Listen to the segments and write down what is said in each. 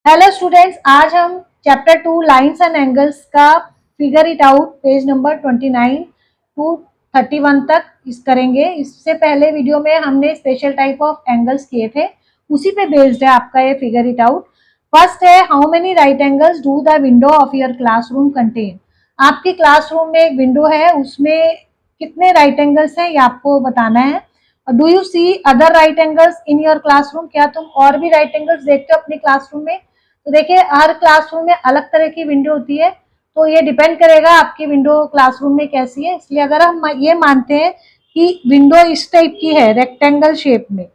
Hello students, आज हम chapter 2 lines and angles का figure it out page number 29 to 31 तक इस करेंगे। इससे पहले वीडियो में हमने स्पेशल टाइप ऑफ एंगल्स किए थे, उसी पे बेस्ड है आपका ये फिगर इट आउट। फर्स्ट है, how many right angles do the window of your classroom contain. आपके क्लासरूम में एक विंडो है, उसमें कितने राइट एंगल्स हैं ये आपको बताना है। Do you see other right angles in your classroom, क्या तुम और भी राइट एंगल्स देखते हो अपने क्लासरूम में। तो देखिए, हर क्लासरूम में अलग तरह की विंडो होती है, तो ये डिपेंड करेगा आपकी विंडो क्लासरूम में कैसी है। इसलिए अगर हम ये मानते हैं कि विंडो इस टाइप की है, रेक्टेंगल शेप में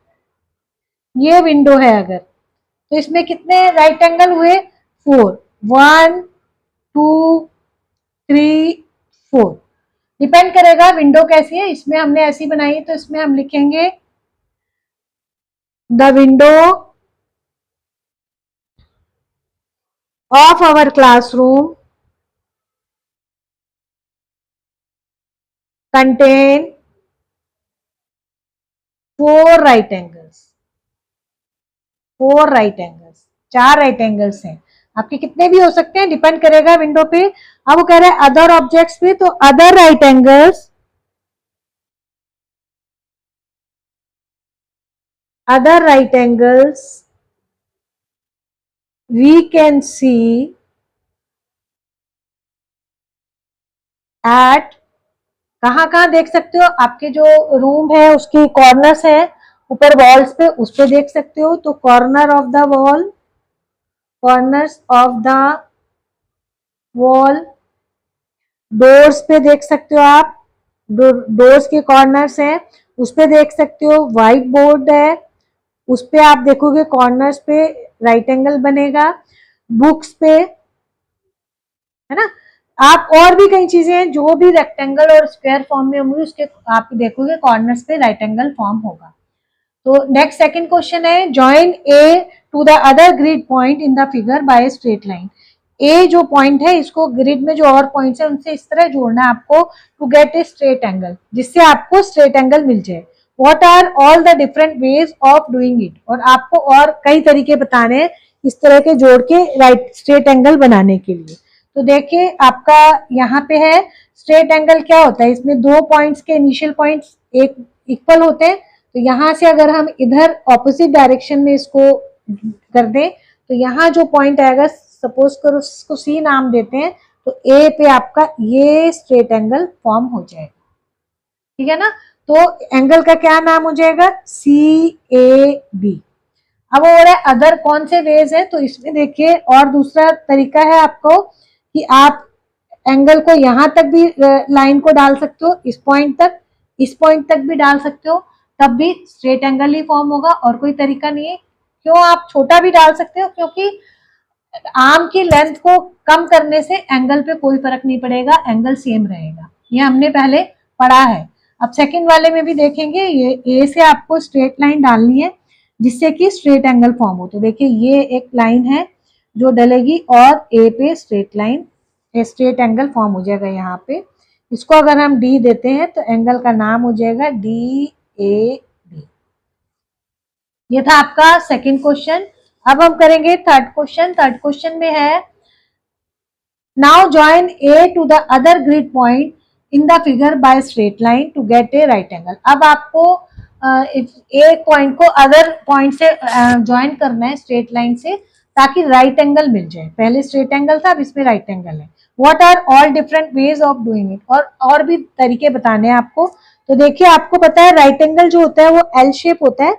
ये विंडो है अगर, तो इसमें कितने राइट एंगल हुए? 4, 1, 2, 3, 4। डिपेंड करेगा विंडो कैसी है। इसमें हमने ऐसी बनाई तो इसमें हम लिखेंगे the window of our classroom contain 4 right angles. 4 right angles, 4 right angles हैं। आपके कितने भी हो सकते हैं, डिपेंड करेगा विंडो पे। अब वो कह रहे हैं अदर ऑब्जेक्ट्स पे, तो other right angles, other right angles we can see at, कहाँ कहाँ देख सकते हो? आपके जो रूम है उसकी कॉर्नर्स है, ऊपर वॉल्स पे, उस पे देख सकते हो। तो corner of the wall, corners of the wall, doors पे देख सकते हो आप, डोर्स के कॉर्नर्स हैं उस पे देख सकते हो। व्हाइट बोर्ड है उस पे आप देखोगे कॉर्नर्स पे राइट एंगल बनेगा। बुक्स पे, है ना। आप और भी कई चीजें हैं जो भी रेक्टेंगल और स्क्वायर फॉर्म में होंगी, उसके आप देखोगे कॉर्नर्स पे राइट एंगल फॉर्म होगा। तो नेक्स्ट सेकंड क्वेश्चन है, join A to the other grid point in the figure by straight line. A जो पॉइंट है, इसको ग्रिड में जो और पॉइंट्स है उनसे इस तरह जोड़ना है आपको to get a straight angle, जिससे आपको स्ट्रेट एंगल मिल जाए। What are all the different ways of doing it, और आपको और कई तरीके बताने हैं इस तरह के जोड़ के राइट स्ट्रेट एंगल बनाने के लिए। तो देखिए, आपका यहाँ पे है स्ट्रेट एंगल क्या होता है, इसमें दो पॉइंट्स के इनिशियल पॉइंट्स एक इक्वल होते हैं। तो यहाँ से अगर हम इधर ऑपोजिट डायरेक्शन में इसको कर दें, तो यहाँ जो पॉइंट आएगा, सपोज करो उसको सी नाम देते हैं, तो ए पे आपका ये स्ट्रेट एंगल फॉर्म हो जाएगा, ठीक है ना। तो एंगल का क्या नाम हो जाएगा? सी ए बी। अब वो हो रहा है अदर कौन से वेज है, तो इसमें देखिए और दूसरा तरीका है आपको कि आप एंगल को यहां तक भी लाइन को डाल सकते हो, इस पॉइंट तक, इस पॉइंट तक भी डाल सकते हो, तब भी स्ट्रेट एंगल ही फॉर्म होगा, और कोई तरीका नहीं है। क्यों? आप छोटा भी डाल सकते हो, क्योंकि आर्म की लेंथ को कम करने से एंगल पे कोई फर्क नहीं पड़ेगा, एंगल सेम रहेगा। ये हमने पहले पढ़ा है। अब सेकंड वाले में भी देखेंगे, ये ए से आपको स्ट्रेट लाइन डालनी है जिससे कि स्ट्रेट एंगल फॉर्म हो। तो देखिए, ये एक लाइन है जो डलेगी और ए पे straight line, straight angle form हो जाएगा यहाँ पे। इसको अगर हम डी देते हैं तो एंगल का नाम हो जाएगा डी ए डी। ये था आपका सेकंड क्वेश्चन। अब हम करेंगे थर्ड क्वेश्चन। थर्ड क्वेश्चन में है, now join A to the other grid point in the figure by straight line to get a right angle. अब आपको एक पॉइंट को अदर पॉइंट से ज्वाइन करना है स्ट्रेट लाइन से, ताकि राइट एंगल मिल जाए। पहले स्ट्रेट एंगल था, अब इसमें राइट एंगल है। What are all different ways of doing it, और भी तरीके बताने हैं आपको। तो देखिए, आपको पता है राइट एंगल जो होता है वो एल शेप होता है,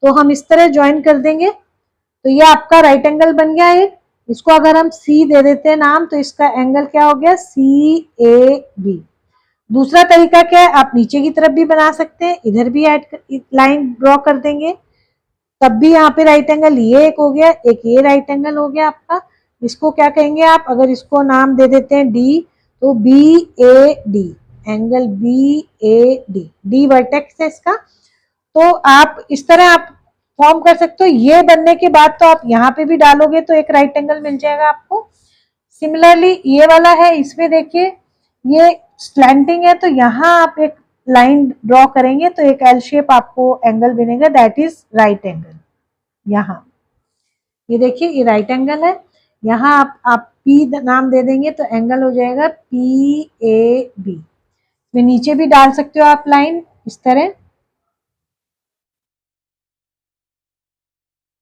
तो हम इस तरह ज्वाइन कर देंगे, तो ये आपका राइट एंगल बन गया एक। इसको अगर हम सी दे देते हैं नाम, तो इसका एंगल क्या हो गया? सी ए बी। दूसरा तरीका क्या है, आप नीचे की तरफ भी बना सकते हैं, इधर भी लाइन ड्रॉ कर देंगे, तब भी यहाँ पे राइट एंगल ये एक हो गया, एक ये राइट एंगल हो गया आपका। इसको क्या कहेंगे आप? अगर इसको नाम दे देते हैं डी, तो B A D, angle B A D, D vertex है इसका। तो आप इस तरह आप फॉर्म कर सकते हो। ये बनने के बाद तो आप यहाँ पे भी डालोगे तो एक राइट एंगल मिल जाएगा आपको। सिमिलरली ये वाला है, इसमें देखिए ये स्लैंटिंग है, तो यहाँ आप एक लाइन ड्रॉ करेंगे तो एक एल शेप आपको एंगल बनेगा, दैट इज राइट एंगल यहाँ। ये देखिए ये राइट एंगल है, यहाँ आप पी नाम दे देंगे तो एंगल हो जाएगा PAB। में नीचे भी डाल सकते हो आप लाइन इस तरह,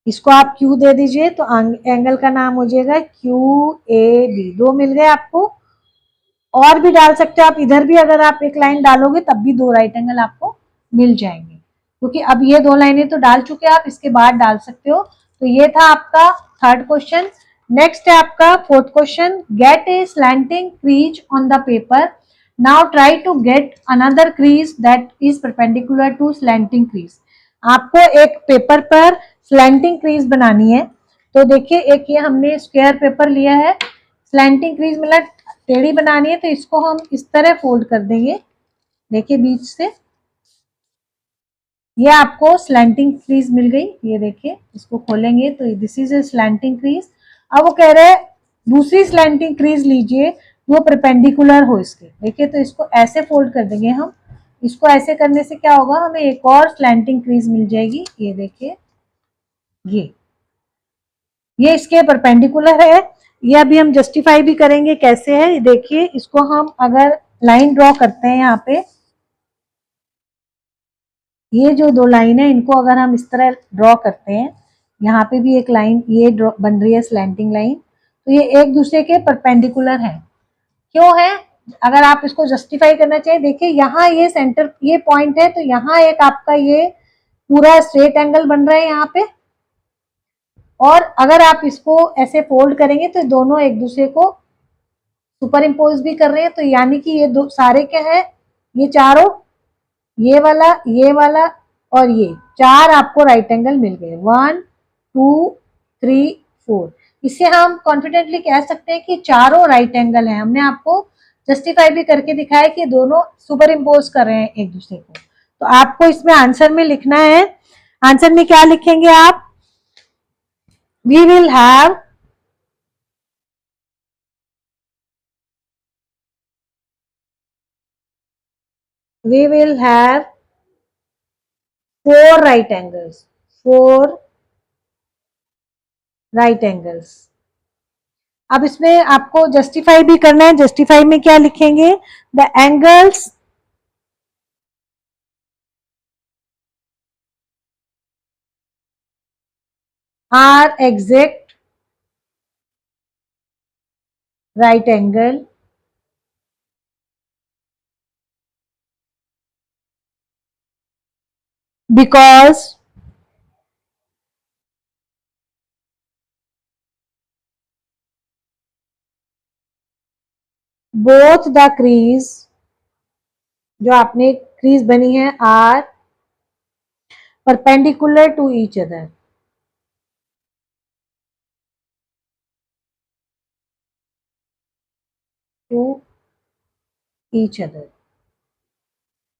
इसको आप Q दे दीजिए तो एंगल का नाम हो जाएगा QAB। दो मिल गए आपको, और भी डाल सकते हो आप, इधर भी अगर आप एक लाइन डालोगे तब भी दो राइट एंगल आपको मिल जाएंगे, क्योंकि अब ये दो लाइनें तो डाल चुके हैं आप, इसके बाद डाल सकते हो। तो ये था आपका थर्ड क्वेश्चन। नेक्स्ट है आपका fourth question, get a slanting crease on the paper, now try to get another crease that is perpendicular to slanting crease. आपको एक पेपर पर स्लैंटिंग क्रीज बनानी है। तो देखिए एक ये हमने स्क्वायर पेपर लिया है, स्लैंटिंग क्रीज मतलब टेढ़ी बनानी है, तो इसको हम इस तरह फोल्ड कर देंगे, देखिए बीच से, ये आपको स्लैंटिंग क्रीज मिल गई। ये देखिए इसको खोलेंगे तो this is a slanting crease. अब वो कह रहे हैं दूसरी स्लैंटिंग क्रीज लीजिए जो परपेंडिकुलर हो इसके, देखिए तो इसको ऐसे फोल्ड कर देंगे हम, इसको ऐसे करने से क्या होगा, हमें एक और स्लैंटिंग क्रीज मिल जाएगी। ये देखिए ये इसके परपेंडिकुलर है। ये अभी हम जस्टिफाई भी करेंगे कैसे है। देखिए इसको हम अगर लाइन ड्रॉ करते हैं, यहाँ पे ये जो दो लाइन है इनको अगर हम इस तरह ड्रॉ करते हैं, यहाँ पे भी एक लाइन ये ड्रॉ बन रही है स्लैंटिंग लाइन, तो ये एक दूसरे के परपेंडिकुलर है। क्यों है, अगर आप इसको जस्टिफाई करना चाहिए, देखिए यहाँ ये सेंटर ये पॉइंट है, तो यहाँ एक आपका ये पूरा स्ट्रेट एंगल बन रहा है यहाँ पे, और अगर आप इसको ऐसे फोल्ड करेंगे तो दोनों एक दूसरे को सुपर इम्पोज भी कर रहे हैं, तो यानी कि ये दो सारे क्या है, ये चारों, ये वाला और ये चार आपको राइट एंगल मिल गए, 1 2 3 4। इससे हम कॉन्फिडेंटली कह सकते हैं कि चारों राइट एंगल हैं। हमने आपको जस्टिफाई भी करके दिखाया कि दोनों सुपर इम्पोज कर रहे हैं एक दूसरे को। तो आपको इसमें आंसर में लिखना है, आंसर में क्या लिखेंगे आप, we will have four right angles, four right angles। अब इसमें आपको जस्टिफाई भी करना है, जस्टिफाई में क्या लिखेंगे, the angles are exact right angle because both the crease, जो आपने क्रीज बनी है, are perpendicular to each other, to each other.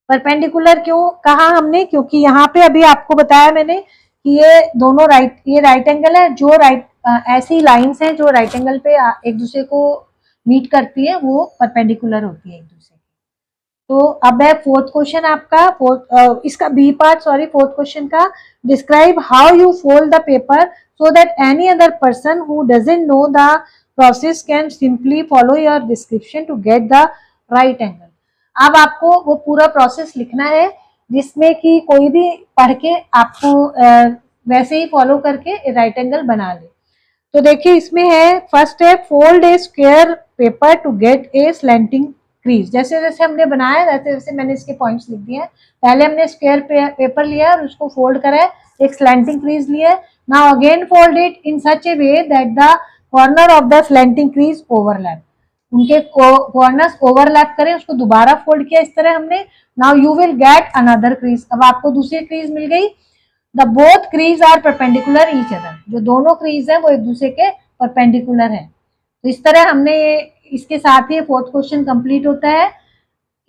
Perpendicular क्यों कहा हमने, क्योंकि यहाँ पे अभी आपको बताया मैंने कि ये दोनों राइट, ये राइट एंगल है, जो राइट ऐसी लाइंस हैं जो राइट एंगल पे एक दूसरे को मीट करती है, वो परपेंडिकुलर होती है एक दूसरे। तो अब है फोर्थ क्वेश्चन आपका, इसका B part, sorry fourth question का, describe how you fold the paper so that any other person who doesn't know the process can simply follow your description to get the right angle. अब आपको वो पूरा process लिखना है जिसमें कि कोई भी पढ़ के आपको वैसे ही फॉलो करके राइट एंगल बना ले। तो देखिए इसमें है, फर्स्ट है fold a square paper to get a slanting crease. जैसे जैसे हमने बनाया वैसे वैसे मैंने इसके पॉइंट्स लिख दिए हैं। पहले हमने स्क्वायर पेपर लिया और उसको फोल्ड करा है, एक स्लैंटिंग क्रीज लिया है। Now again fold it in such a way that the corner of the slanting crease overlap, उनके कॉर्नर्स ओवरलैप करें, उसको दोबारा फोल्ड किया इस तरह हमने। Now you will get another crease, अब आपको दूसरी क्रीज मिल गई। The both crease are perpendicular each other, जो दोनों क्रीज है वो एक दूसरे के परपेंडिकुलर है। तो इस तरह हमने ये, इसके साथ ही फोर्थ क्वेश्चन कंप्लीट होता है,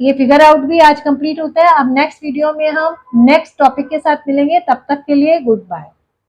ये फिगर आउट भी आज कंप्लीट होता है। अब नेक्स्ट वीडियो में हम नेक्स्ट टॉपिक के साथ मिलेंगे, तब तक के लिए गुड बाय।